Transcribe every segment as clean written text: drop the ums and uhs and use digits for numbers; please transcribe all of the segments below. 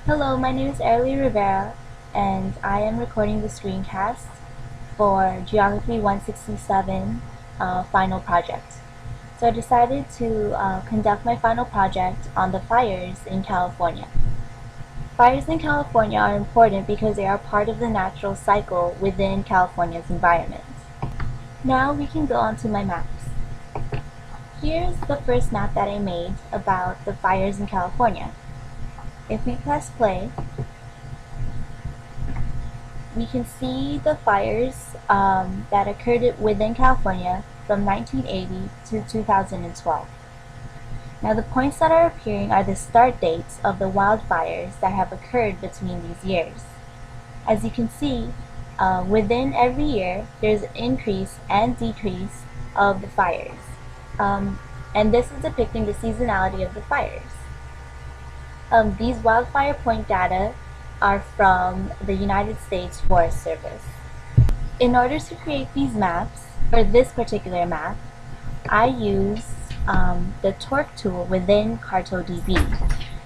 Hello, my name is Airly Rivera, and I am recording the screencast for Geography 167 final project. So I decided to conduct my final project on the fires in California. Fires in California are important because they are part of the natural cycle within California's environment. Now we can go on to my maps. Here's the first map that I made about the fires in California. If we press play, we can see the fires that occurred within California from 1980 to 2012. Now the points that are appearing are the start dates of the wildfires that have occurred between these years. As you can see, within every year there's an increase and decrease of the fires. And this is depicting the seasonality of the fires. These wildfire point data are from the United States Forest Service. In order to create these maps, or this particular map, I use the torque tool within CartoDB.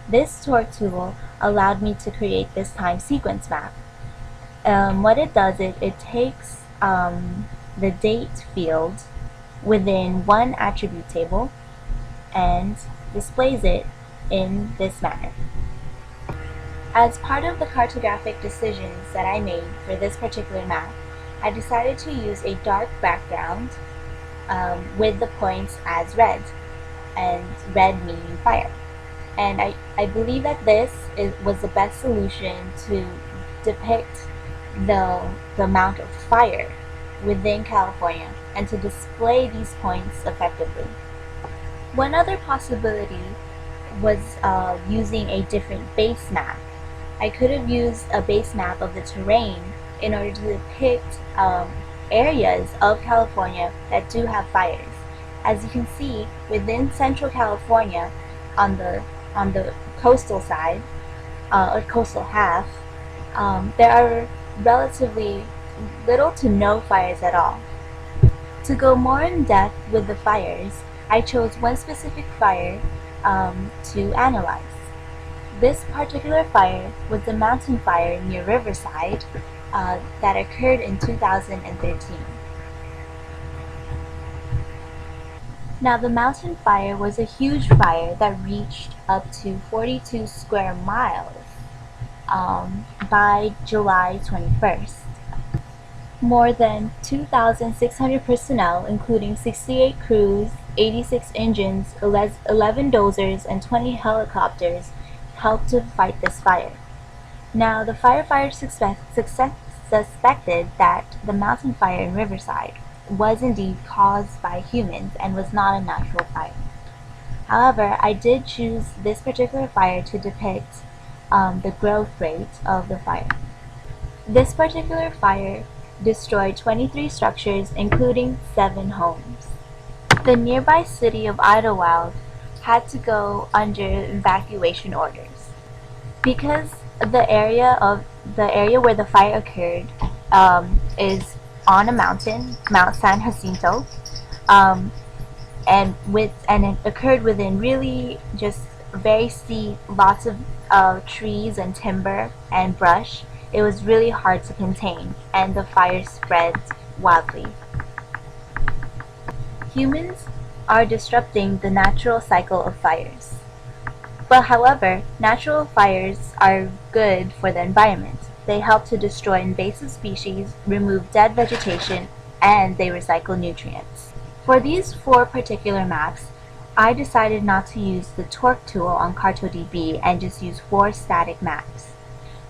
This torque tool allowed me to create this time sequence map. What it does, it takes the date field within one attribute table and displays it in this manner. As part of the cartographic decisions that I made for this particular map, I decided to use a dark background with the points as red, and red meaning fire. And I believe that this was the best solution to depict the amount of fire within California and to display these points effectively. One other possibility was using a different base map. I could have used a base map of the terrain in order to depict areas of California that do have fires. As you can see, within Central California, on the coastal side, or coastal half, there are relatively little to no fires at all. To go more in depth with the fires, I chose one specific fire to analyze. This particular fire was the mountain fire near Riverside that occurred in 2013. Now the mountain fire was a huge fire that reached up to 42 square miles by July 21st. More than 2,600 personnel, including 68 crews, 86 engines, 11 dozers, and 20 helicopters, helped to fight this fire. Now, the firefighters suspected that the mountain fire in Riverside was indeed caused by humans and was not a natural fire. However, I did choose this particular fire to depict the growth rate of the fire. This particular fire destroyed 23 structures, including 7 homes. The nearby city of Idlewild had to go under evacuation orders. Because the area where the fire occurred is on a mountain, Mount San Jacinto, and it occurred within really just very steep, lots of trees and timber and brush. It was really hard to contain, and the fire spread wildly. Humans are disrupting the natural cycle of fires. But however, natural fires are good for the environment. They help to destroy invasive species, remove dead vegetation, and they recycle nutrients. For these 4 particular maps, I decided not to use the torque tool on CartoDB and just use 4 static maps.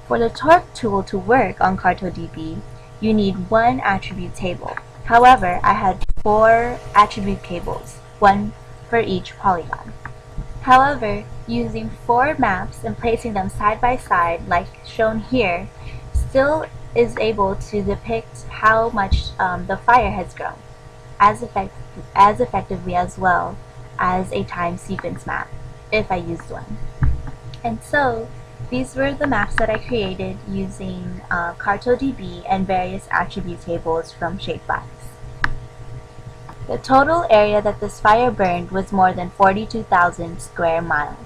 For the torque tool to work on CartoDB, you need 1 attribute table. However, I had 4 attribute tables, 1 for each polygon. However, using 4 maps and placing them side by side, like shown here, still is able to depict how much the fire has grown, as effectively as well as a time sequence map, if I used one. And so, these were the maps that I created using CartoDB and various attribute tables from Shapefiles. The total area that this fire burned was more than 42,000 square miles.